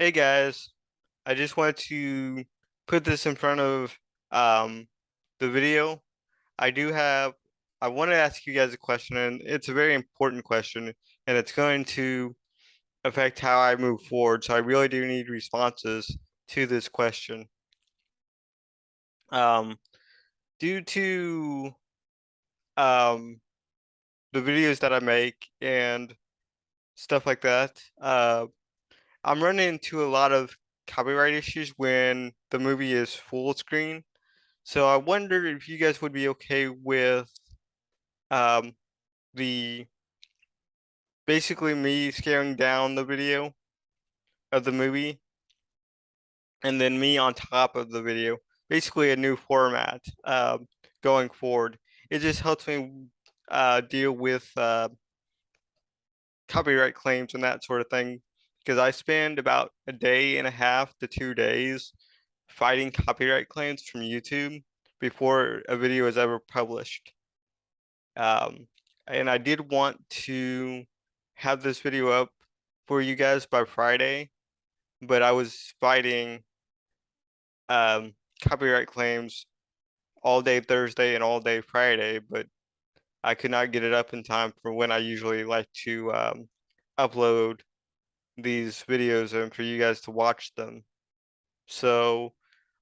Hey guys, I just wanted to put this in front of um, the video. I do have, I want to ask you guys a question, and it's a very important question, and it's going to affect how I move forward. So I really do need responses to this question. Um, Due to um, the videos that I make and stuff like that, I'm running into a lot of copyright issues when the movie is full screen. So I wondered if you guys would be okay with um the basically me scaling down the video of the movie and then me on top of the video. Basically a new format going forward. It just helps me deal with copyright claims and that sort of thing because I spend about a day and a half to 2 days fighting copyright claims from YouTube before a video is ever published. Um, and I did want to have this video up for you guys by Friday, but I was fighting um, copyright claims all day Thursday and all day Friday, but I could not get it up in time for when I usually like to upload these videos and for you guys to watch them. So,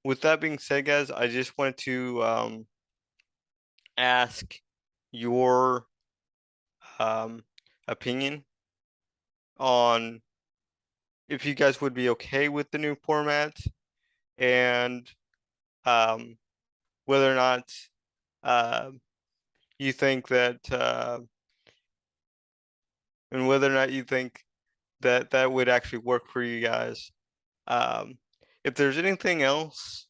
with that being said, guys, I just wanted to ask your um, opinion on if you guys would be okay with the new format and um, whether or not uh, you think that and whether or not you think that that would actually work for you guys. Um, if there's anything else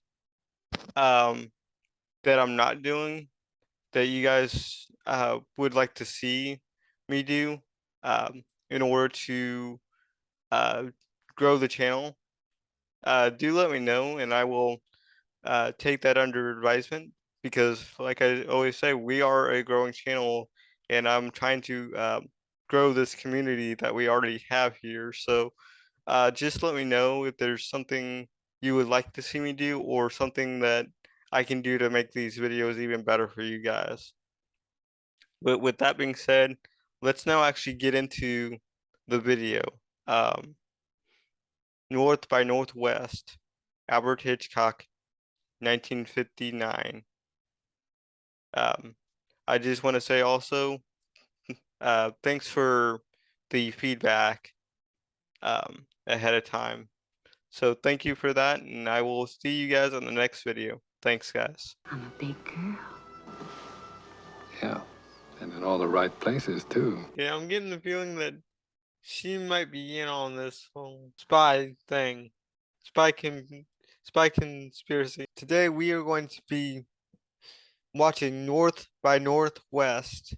um, that I'm not doing that you guys would like to see me do in order to uh, grow the channel, do let me know and I will take that under advisement because, like I always say, we are a growing channel, and I'm trying to grow this community that we already have here. So, just let me know if there's something you would like to see me do, or something that I can do to make these videos even better for you guys. But with that being said, let's now actually get into the video. Um, North by Northwest, Albert Hitchcock, 1959. Um, I just want to say also, thanks for the feedback ahead of time. So thank you for that, and I will see you guys on the next video. Thanks, guys. I'm a big girl. Yeah, and in all the right places, too. Yeah, I'm getting the feeling that she might be in on this whole spy thing, spy con spy conspiracy. Today we are going to be watching North by Northwest.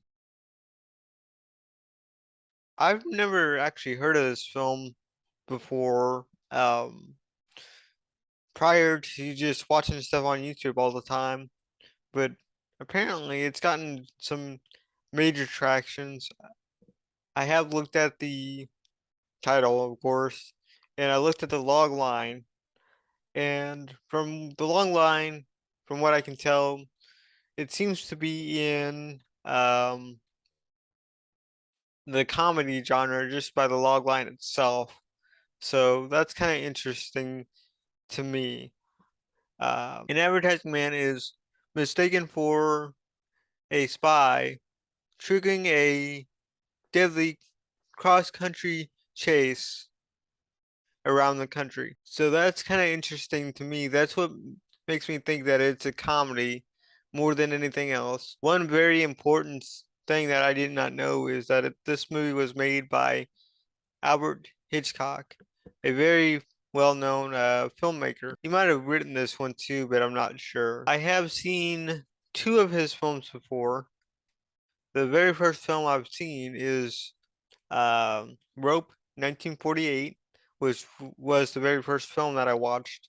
I've never actually heard of this film before. Prior to just watching stuff on YouTube all the time, but apparently it's gotten some major tractions. I have looked at the title, of course, and I looked at the log line, and from the log line, from what I can tell, it seems to be in the comedy genre just by the log line itself. So that's kind of interesting to me. An advertising man is mistaken for a spy, triggering a deadly cross-country chase around the country. So that's kind of interesting to me. That's what makes me think that it's a comedy more than anything else. One very important thing that I did not know is that this movie was made by Albert Hitchcock, a very well-known filmmaker. He might have written this one too, but I'm not sure. I have seen two of his films before. The very first film I've seen is Rope, 1948, which was the very first film that I watched.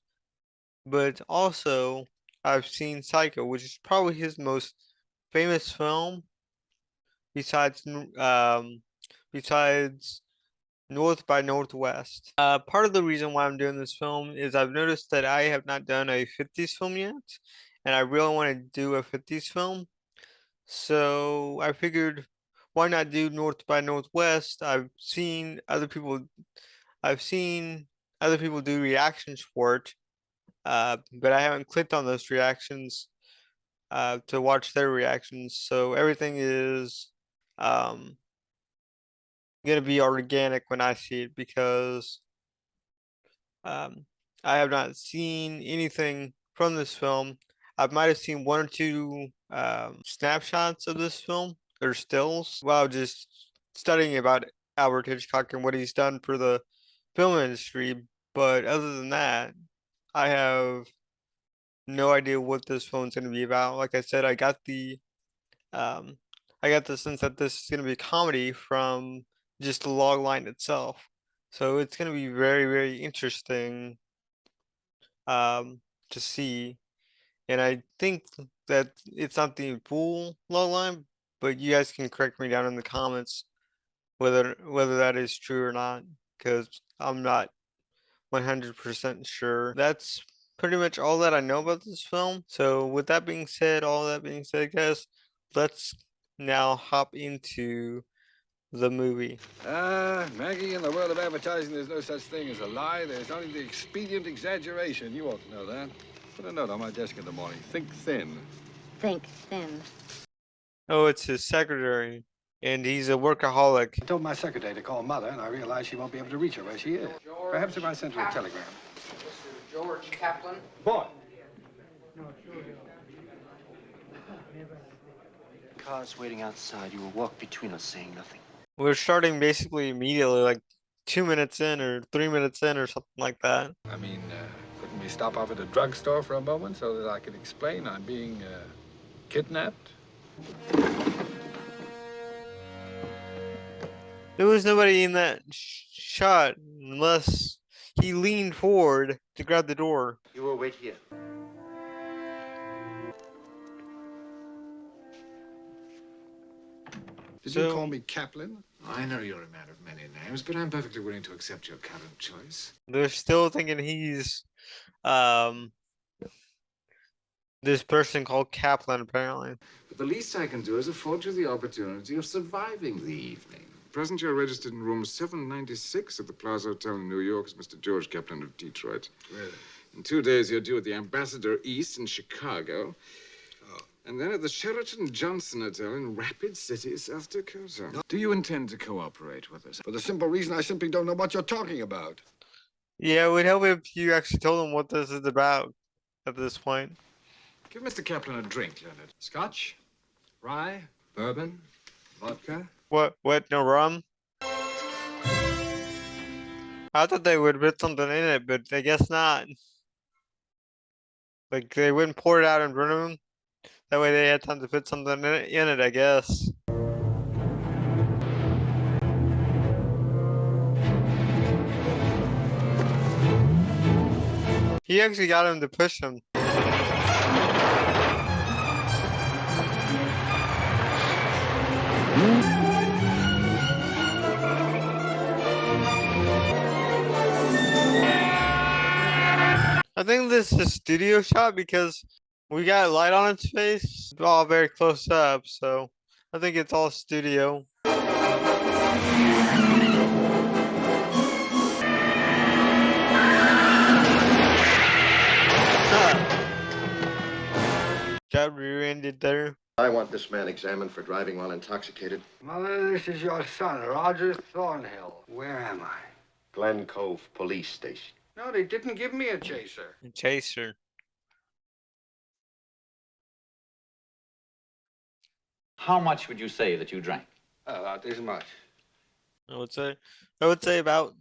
But also, I've seen Psycho, which is probably his most famous film besides besides North by Northwest. Part of the reason why I'm doing this film is I've noticed that I have not done a 50s film yet, and I really want to do a 50s film. So I figured, why not do North by Northwest? I've seen other people do reactions for it, but I haven't clicked on those reactions to watch their reactions. So everything is um gonna be organic when I see it because um I have not seen anything from this film. I might have seen one or two snapshots of this film or stills while just studying about Albert Hitchcock and what he's done for the film industry. But other than that, I have no idea what this film's gonna be about. Like I said, um I got the sense that this is gonna be a comedy from just the log line itself. So it's gonna be very, very interesting to see. And I think that it's not the full log line, but you guys can correct me down in the comments whether that is true or not, because I'm not 100% sure. That's pretty much all that I know about this film. So with that being said, all that being said, guys, let's now hop into the movie. Maggie, in the world of advertising, there's no such thing as a lie. There's only the expedient exaggeration. You ought to know that. Put a note on my desk in the morning. Think thin. Think thin. Oh, it's his secretary, and he's a workaholic. I told my secretary to call Mother, and I realized she won't be able to reach her where she is. Perhaps if I sent her a telegram. Mr. George Kaplan. Boy! Car's waiting outside. You will walk between us saying nothing. We're starting basically immediately, like 2 minutes in or 3 minutes in or something like that. I mean, couldn't we stop off at a drugstore for a moment so that I could explain I'm being kidnapped? There was nobody in that shot unless he leaned forward to grab the door. You will wait here. Did So- you call me Kaplan? I know you're a man of many names, but I'm perfectly willing to accept your current choice. They're still thinking he's this person called Kaplan, apparently. But the least I can do is afford you the opportunity of surviving the evening. Present, you're registered in room 796 at the Plaza Hotel in New York as Mr. George Kaplan of Detroit. Really? In 2 days, you're due at the Ambassador East in Chicago. Oh. And then at the Sheraton Johnson Hotel in Rapid City, South Dakota. Do you intend to cooperate with us? For the simple reason I simply don't know what you're talking about. Yeah, it would help if you actually told him what this is about at this point. Give Mr. Kaplan a drink, Leonard. Scotch? Rye? Bourbon? Vodka? What, no rum? I thought they would put something in it, but I guess not. Like, they wouldn't pour it out in front of him. That way they had time to put something in it, I guess. He actually got him to push him. I think this is a studio shot because we got light on its face, it's all very close up, so I think it's all studio. Job ended there. I want this man examined for driving while intoxicated. Mother, this is your son, Roger Thornhill. Where am I? Glen Cove Police Station. No, they didn't give me a chaser. Chaser. How much would you say that you drank? About this much. I would say about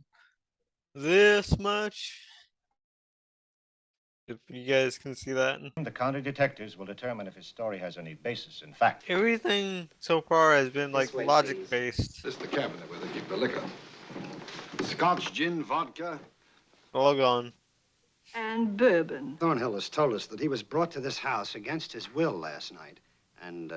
this much. If you guys can see that. The county detectives will determine if his story has any basis in fact. Everything so far has been like This way, logic please. based. This is the cabinet where they keep the liquor. Scotch, gin, vodka. All gone. And bourbon. Thornhill has told us that he was brought to this house against his will last night. And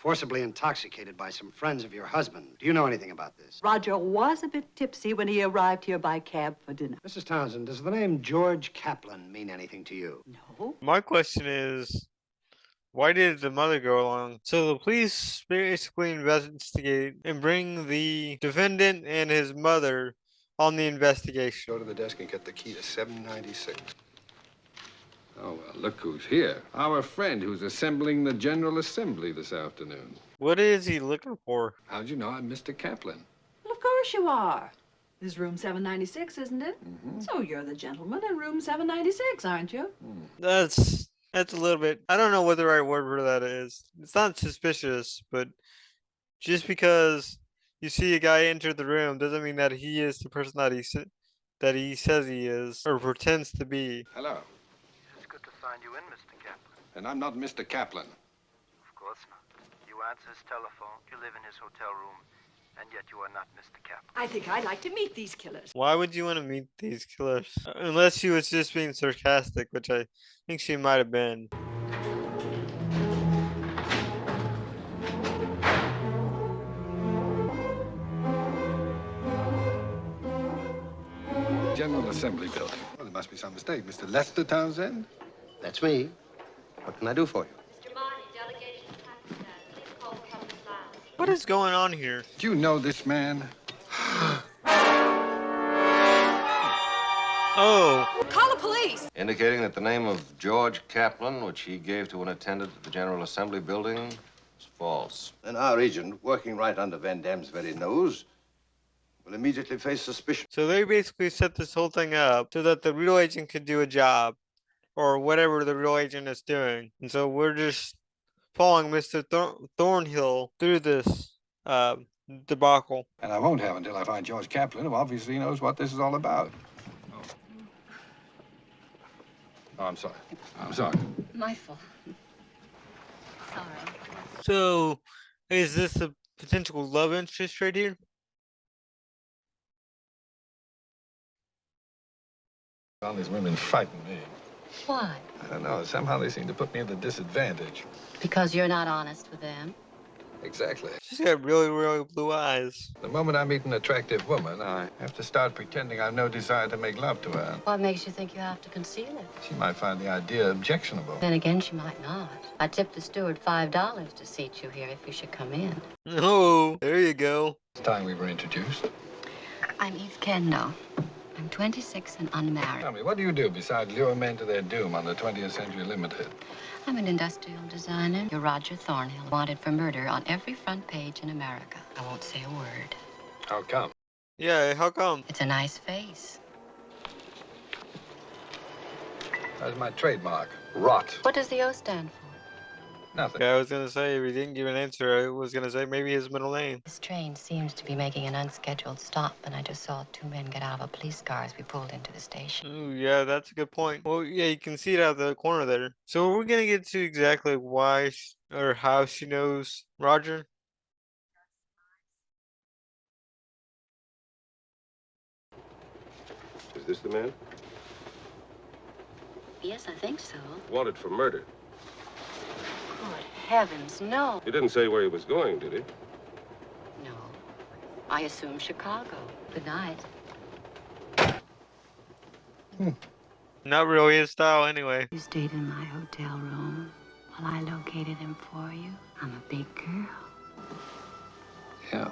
forcibly intoxicated by some friends of your husband. Do you know anything about this? Roger was a bit tipsy when he arrived here by cab for dinner. Mrs. Townsend, does the name George Kaplan mean anything to you? No. My question is, why did the mother go along? So the police basically investigate and bring the defendant and his mother on the investigation. Go to the desk and get the key to 796. Oh, well, look who's here. Our friend who's assembling the General Assembly this afternoon. What is he looking for? How'd you know I'm Mr. Kaplan? Well, of course you are. This is room 796, isn't it? So you're the gentleman in room 796, aren't you? That's a little bit, I don't know what the right word for that is. It's not suspicious, but just because you see a guy enter the room doesn't mean that he is the person that he says he is or pretends to be. Hello. It's good to find you in, Mr. Kaplan. And I'm not Mr. Kaplan. Of course not. You answer his telephone, you live in his hotel room, and yet you are not Mr. Kaplan. I think I'd like to meet these killers. Why would you want to meet these killers? Unless she was just being sarcastic, which I think she might have been. General Assembly building. Well, there must be some mistake. Mr. Lester Townsend? That's me. What can I do for you? Mr. Marty, delegation to Pakistan. Please call the Trumpet Lounge. What is going on here? Do you know this man? Oh, Call the police! Indicating that the name of George Kaplan, which he gave to an attendant at the General Assembly building, is false. Then our agent, working right under Van Dam's very nose, will immediately face suspicion. so they basically set this whole thing up so that the real agent could do a job or whatever the real agent is doing. And so we're just following Mr. Thornhill through this debacle. And I won't have until I find George Kaplan, who obviously knows what this is all about. Oh, I'm sorry. I'm sorry. My fault. Sorry. So is this a potential love interest right here? All these women frighten me. Why? I don't know. Somehow they seem to put me at a disadvantage. Because you're not honest with them. Exactly. She's got really, really blue eyes. The moment I meet an attractive woman, I have to start pretending I've no desire to make love to her. What makes you think you have to conceal it? She might find the idea objectionable. Then again, she might not. I tipped the steward $5 to seat you here if you should come in. Oh, there you go. It's time we were introduced. I'm Eve Kendall. I'm 26 and unmarried. Tell me, what do you do besides lure men to their doom on the 20th Century Limited? I'm an industrial designer. You're Roger Thornhill, wanted for murder on every front page in America. I won't say a word. How come? Yeah, how come? It's a nice face. That's my trademark. Rot. What does the O stand for? Nothing. Yeah, I was gonna say, if he didn't give an answer, I was gonna say maybe his middle name. This train seems to be making an unscheduled stop, and I just saw two men get out of a police car as we pulled into the station. Ooh, yeah, that's a good point. Well, yeah, you can see it out the corner there. So we're gonna get to exactly why or how she knows Roger. Is this the man? Yes, I think so. Wanted for murder. Good heavens, no. He didn't say where he was going, did he? No. I assume Chicago. Good night. Not really his style anyway. You stayed in my hotel room while I located him for you. I'm a big girl. Yeah.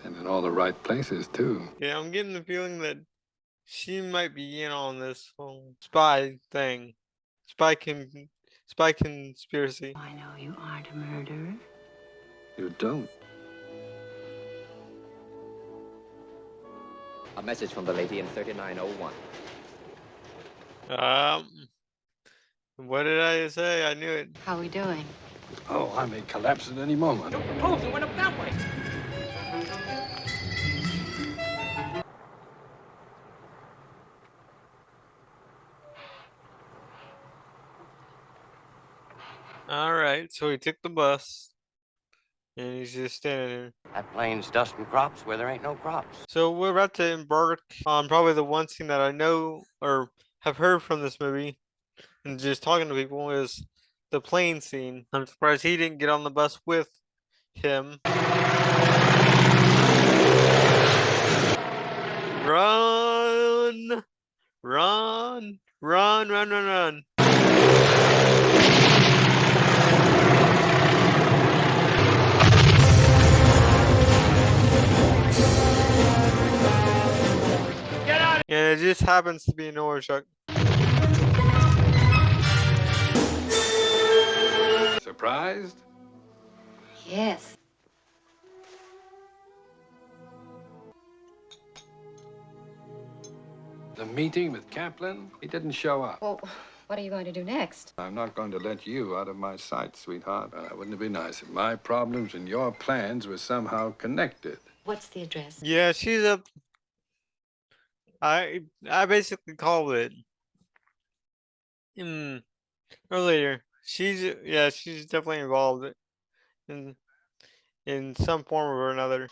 And in all the right places, too. Yeah, I'm getting the feeling that she might be in on this whole spy thing. Spy conspiracy. I know you aren't a murderer. You don't. A message from the lady in 3901. What did I say? I knew it. How are we doing? Oh, I may collapse at any moment. Proposal went up that way. All right, so he took the bus, and he's just standing there. That plane's dusting crops where there ain't no crops. So we're about to embark on probably the one scene that I know or have heard from this movie, and just talking to people is the plane scene. I'm surprised he didn't get on the bus with him. Run! Run! Run, run, run, run. And it just happens to be an orange truck. Surprised? Yes. The meeting with Kaplan? He didn't show up. Well, what are you going to do next? I'm not going to let you out of my sight, sweetheart. Wouldn't it be nice if my problems and your plans were somehow connected? What's the address? Yeah, she's a. I basically called it. Earlier. She's definitely involved in some form or another.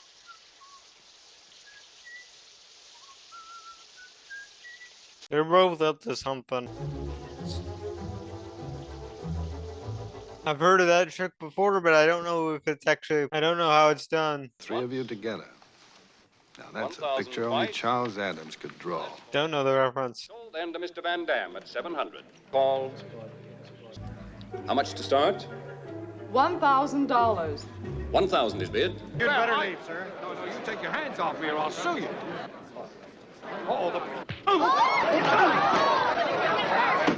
They're both up to something. I've heard of that trick before, but I don't know if it's actually. I don't know how it's done. Three of you together. Now that's a picture only Charles Adams could draw. Don't know the reference. Sold then to Mr. Van Dam at 700. Called. How much to start? $1,000. 1,000 is bid. You'd better leave, sir. No, you take your hands off me or I'll sue you.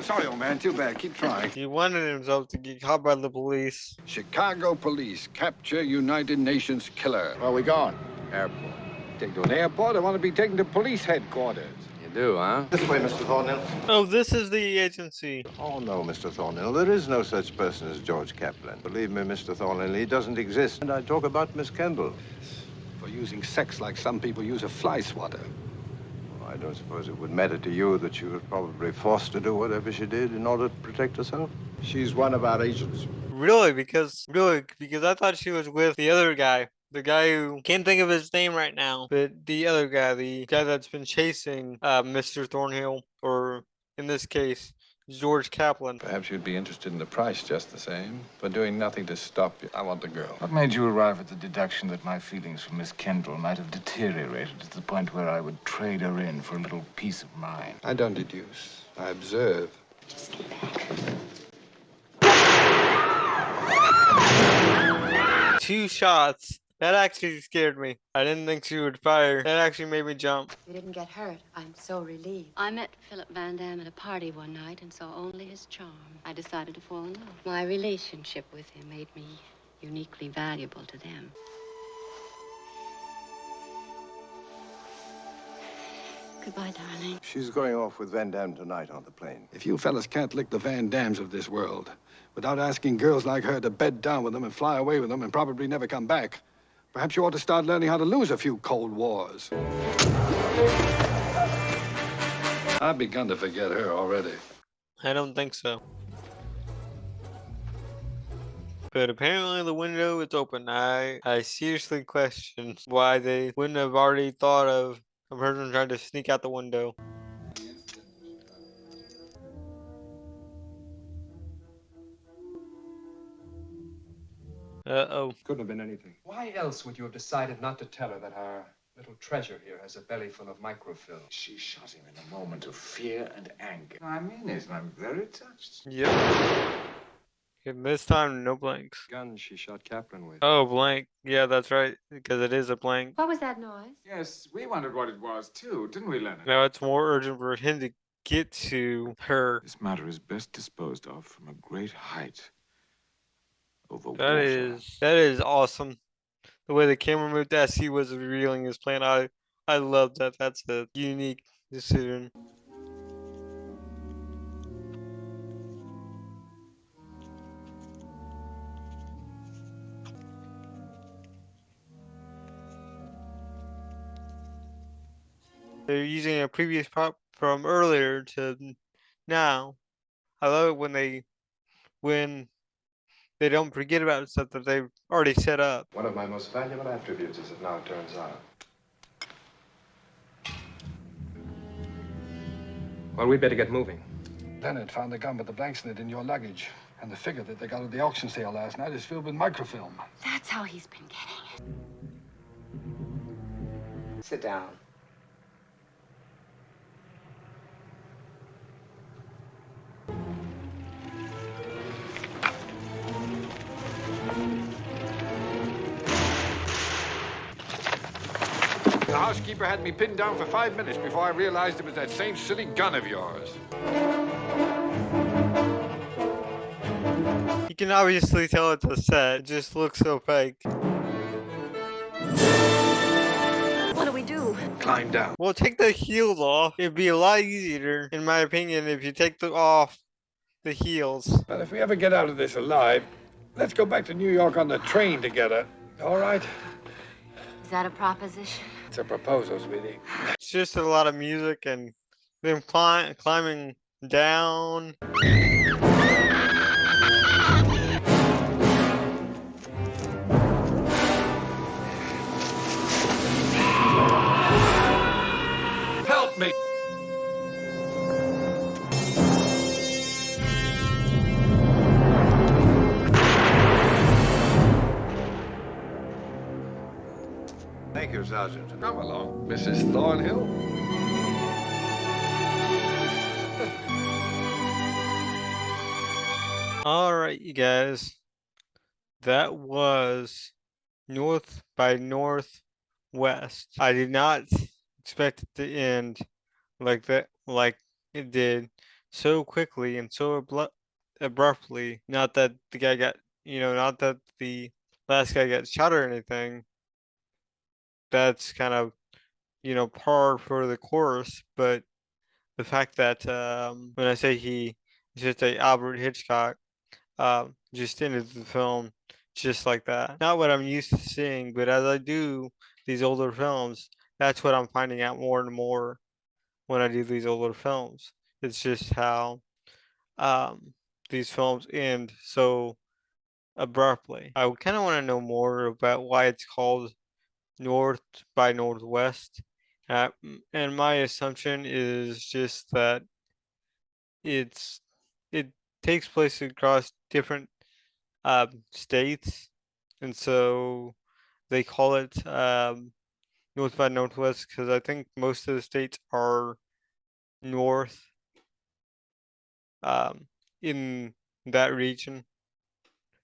Sorry, old man. Too bad. Keep trying. He wanted himself to get caught by the police. Chicago police capture United Nations killer. Where are we going? Airport. Take to an airport. I want to be taken to police headquarters. You do, huh? This way, Mr. Thornhill. Oh, this is the agency. Oh, no, Mr. Thornhill. There is no such person as George Kaplan. Believe me, Mr. Thornhill, he doesn't exist. And I talk about Miss Kendall. For using sex like some people use a fly swatter. I don't suppose it would matter to you that she was probably forced to do whatever she did in order to protect herself? She's one of our agents. Really? Because I thought she was with the other guy. The guy who can't think of his name right now, but the other guy, the guy that's been chasing Mr. Thornhill, or in this case, George Kaplan. Perhaps you'd be interested in the price just the same, but doing nothing to stop you. I want the girl. What made you arrive at the deduction that my feelings for Miss Kendall might have deteriorated to the point where I would trade her in for a little peace of mind? I don't deduce. I observe. Just get back. 2 shots. That actually scared me. I didn't think she would fire. That actually made me jump. You didn't get hurt. I'm so relieved. I met Philip Van Dam at a party one night and saw only his charm. I decided to fall in love. My relationship with him made me uniquely valuable to them. Goodbye, darling. She's going off with Van Dam tonight on the plane. If you fellas can't lick the Van Dams of this world without asking girls like her to bed down with them and fly away with them and probably never come back, perhaps you ought to start learning how to lose a few Cold Wars. I've begun to forget her already. I don't think so. But apparently the window is open. I seriously question why they wouldn't have already thought of a person trying to sneak out the window. Uh-oh. Couldn't have been anything. Why else would you have decided not to tell her that our little treasure here has a belly full of microfilm? She shot him in a moment of fear and anger. I mean it. I'm very touched. Yep. And this time, no blanks. Gun she shot Kaplan with. Oh, blank. Yeah, that's right. Because it is a blank. What was that noise? Yes, we wondered what it was, too, didn't we, Leonard? Now it's more urgent for him to get to her. This matter is best disposed of from a great height. Over That is awesome. The way the camera moved as he was revealing his plan, I love that. That's a unique decision. They're using a previous prop from earlier to now. I love it when they don't forget about stuff that they've already set up. One of my most valuable attributes, as it now turns out. Well, we better get moving. Leonard found the gun with the blanks in it in your luggage. And the figure that they got at the auction sale last night is filled with microfilm. That's how he's been getting it. Sit down. The housekeeper had me pinned down for 5 minutes before I realized it was that same silly gun of yours. You can obviously tell it's a set. It just looks so fake. What do we do? Climb down. Well, take the heels off. It'd be a lot easier, in my opinion, if you take off the heels. But if we ever get out of this alive, let's go back to New York on the train together. All right? Is that a proposition? It's a proposal, sweetie. It's just a lot of music and them climbing down. Help me! Thank you, Sergeant. Come along, Mrs. Thornhill. All right, you guys. That was North by Northwest. I did not expect it to end like that, like it did so quickly and so abruptly. Not that the guy got, not that the last guy got shot or anything. That's kind of, par for the course, but the fact that when I say he is just a Albert Hitchcock, just ended the film just like that. Not what I'm used to seeing, but as I do these older films, that's what I'm finding out more and more when I do these older films. It's just how these films end so abruptly. I kind of want to know more about why it's called North by Northwest. And my assumption is just that it takes place across different states, and so they call it North by Northwest because I think most of the states are north in that region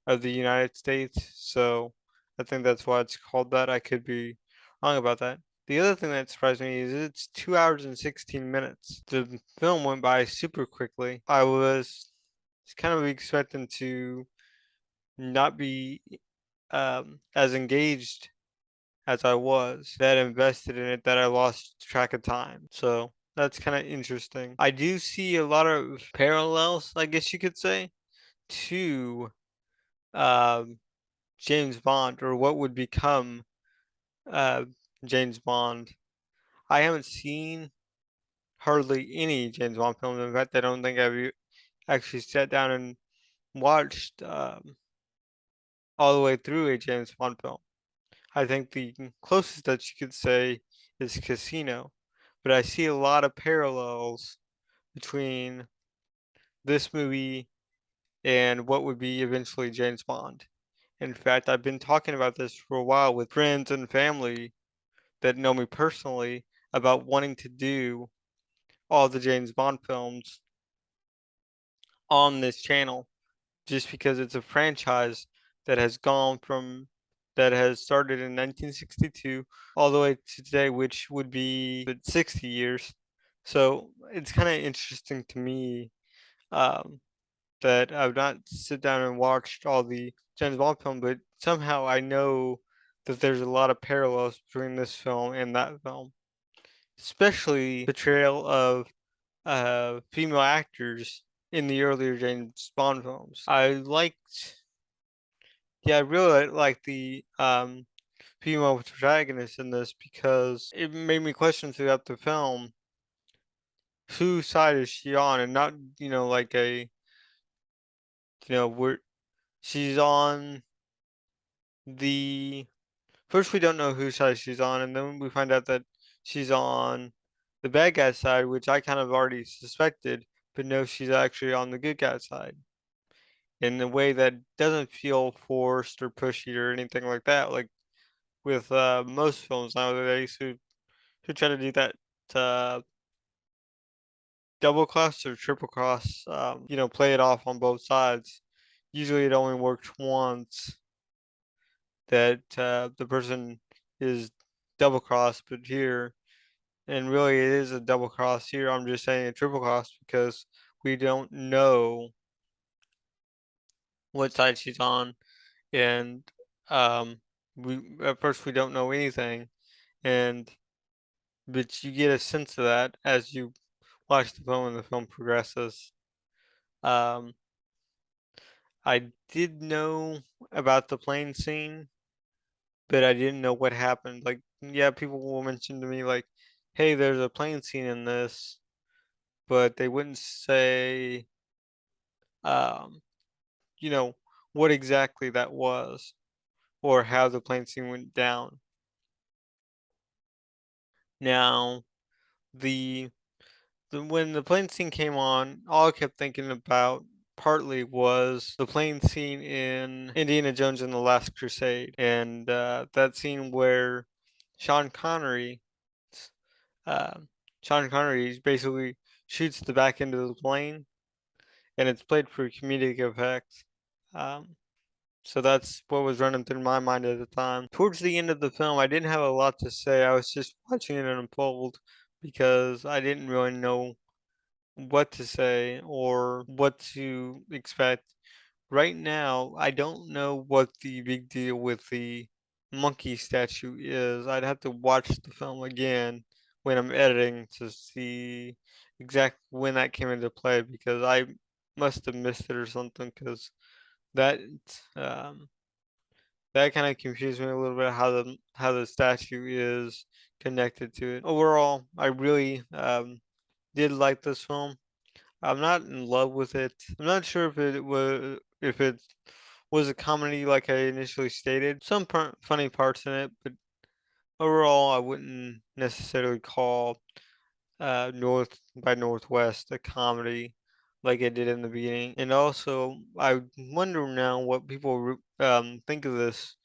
of the United States. So I think that's why it's called that. I could be wrong about that. The other thing that surprised me is it's 2 hours and 16 minutes. The film went by super quickly. I was kind of expecting to not be as engaged as I was, that invested in it, that I lost track of time. So that's kind of interesting. I do see a lot of parallels, I guess you could say, to James Bond, or what would become James Bond. I haven't seen hardly any James Bond films. In fact, I don't think I've actually sat down and watched all the way through a James Bond film. I think the closest that you could say is Casino, but I see a lot of parallels between this movie and what would be eventually James Bond. In fact, I've been talking about this for a while with friends and family that know me personally about wanting to do all the James Bond films on this channel, just because it's a franchise that has started in 1962 all the way to today, which would be 60 years. So it's kind of interesting to me that I've not sit down and watched all the James Bond film, but somehow I know that there's a lot of parallels between this film and that film, especially the portrayal of female actors in the earlier James Bond films. I really liked the female protagonist in this because it made me question throughout the film whose side is she on, and not like a where she's on the first we don't know whose side she's on, and then we find out that she's on the bad guy side, which I kind of already suspected, but no, she's actually on the good guy side. in a way that doesn't feel forced or pushy or anything like that. Like with most films nowadays who try to do that double cross or triple cross, play it off on both sides. Usually it only works once that the person is double crossed, but here, and really it is a double cross here. I'm just saying a triple cross because we don't know what side she's on, and we at first we don't know anything, and but you get a sense of that as you watch the film and the film progresses. Um, I did know about the plane scene, but I didn't know what happened. Like, yeah, people will mention to me like, "Hey, there's a plane scene in this," but they wouldn't say, um, you know, what exactly that was or how the plane scene went down. Now, the when the plane scene came on, all I kept thinking about partly was the plane scene in Indiana Jones and the Last Crusade, and that scene where Sean Connery, uh, Sean Connery basically shoots the back end of the plane, and it's played for comedic effect. Um, so that's what was running through my mind at the time. Towards the end of the film, I didn't have a lot to say. I was just watching it unfold because I didn't really know what to say or what to expect. Right now, I don't know what the big deal with the monkey statue is. I'd have to watch the film again when I'm editing to see exactly when that came into play because I must have missed it or something because that um, that kind of confused me a little bit how the statue is connected to it. Overall, I really did like this film. I'm not in love with it. I'm not sure if it was a comedy like I initially stated. Some funny parts in it, but overall, I wouldn't necessarily call North by Northwest a comedy like I did in the beginning. And also, I wonder now what people think of this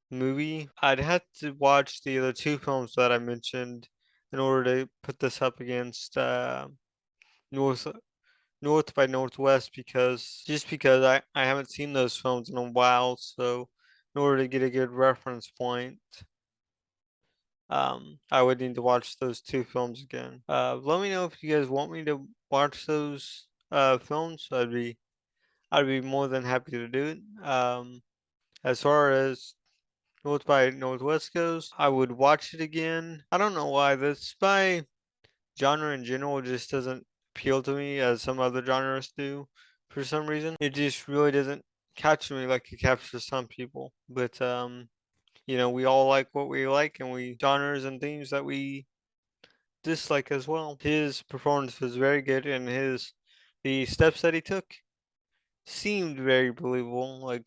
movie. I'd have to watch the other two films that I mentioned in order to put this up against North North by Northwest because I haven't seen those films in a while, so in order to get a good reference point, I would need to watch those two films again. Let me know if you guys want me to watch those films. I'd be more than happy to do it. As far as North by Northwest goes, I would watch it again. I don't know why the spy genre in general just doesn't appeal to me as some other genres do for some reason. It just really doesn't catch me like it captures some people. But we all like what we like and we genres and themes that we dislike as well. His performance was very good and the steps that he took seemed very believable. Like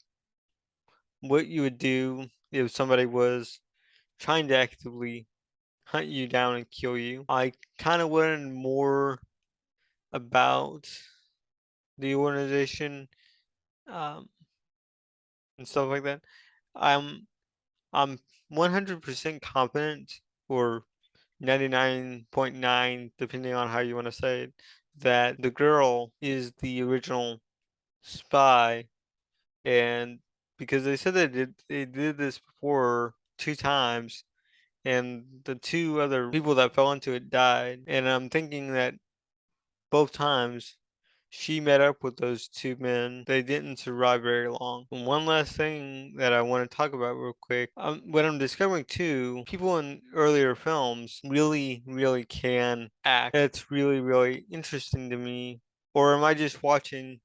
what you would do if somebody was trying to actively hunt you down and kill you. I kind of wanted more about the organization um, and stuff like that. I'm I'm 100% confident, or 99.9, depending on how you want to say it, that the girl is the original spy, and because they said they did this before 2 times, and the two other people that fell into it died, and I'm thinking that both times she met up with those two men. They didn't survive very long. And one last thing that I want to talk about real quick. What I'm discovering too, people in earlier films really, really can act. That's really, really interesting to me. Or am I just watching,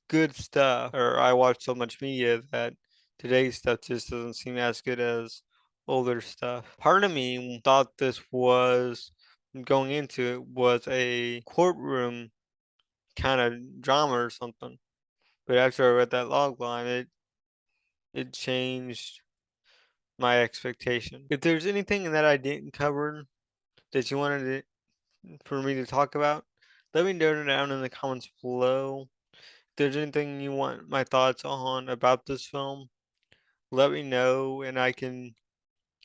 good stuff? Or I watch so much media that today's stuff just doesn't seem as good as older stuff. Part of me thought this was going into it was a courtroom kind of drama or something. But after I read that log line, it changed my expectation. If there's anything that I didn't cover that you wanted for me to talk about, let me know down in the comments below. there's anything you want my thoughts on about this film, let me know and I can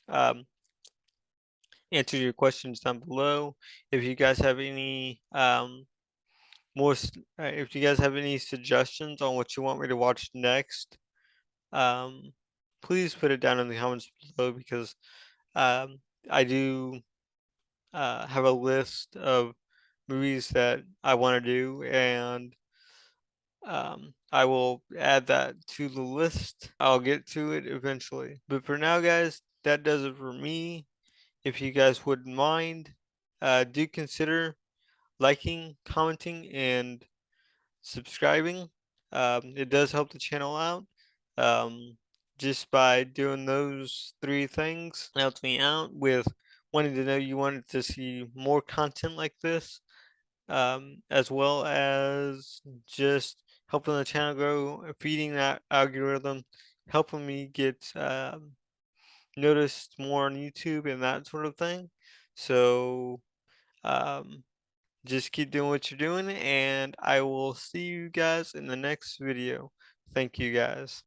um, answer your questions down below. If you guys have any if you guys have any suggestions on what you want me to watch next, um, please put it down in the comments below because um, I do have a list of movies that I want to do, and I will add that to the list. I'll get to it eventually. But for now, guys, that does it for me. If you guys wouldn't mind, do consider liking, commenting, and subscribing. It does help the channel out. Just by doing those 3 things helps me out with wanting to know you wanted to see more content like this, as well as just helping the channel grow, feeding that algorithm, helping me get noticed more on YouTube and that sort of thing. So um, just keep doing what you're doing, and I will see you guys in the next video. Thank you guys.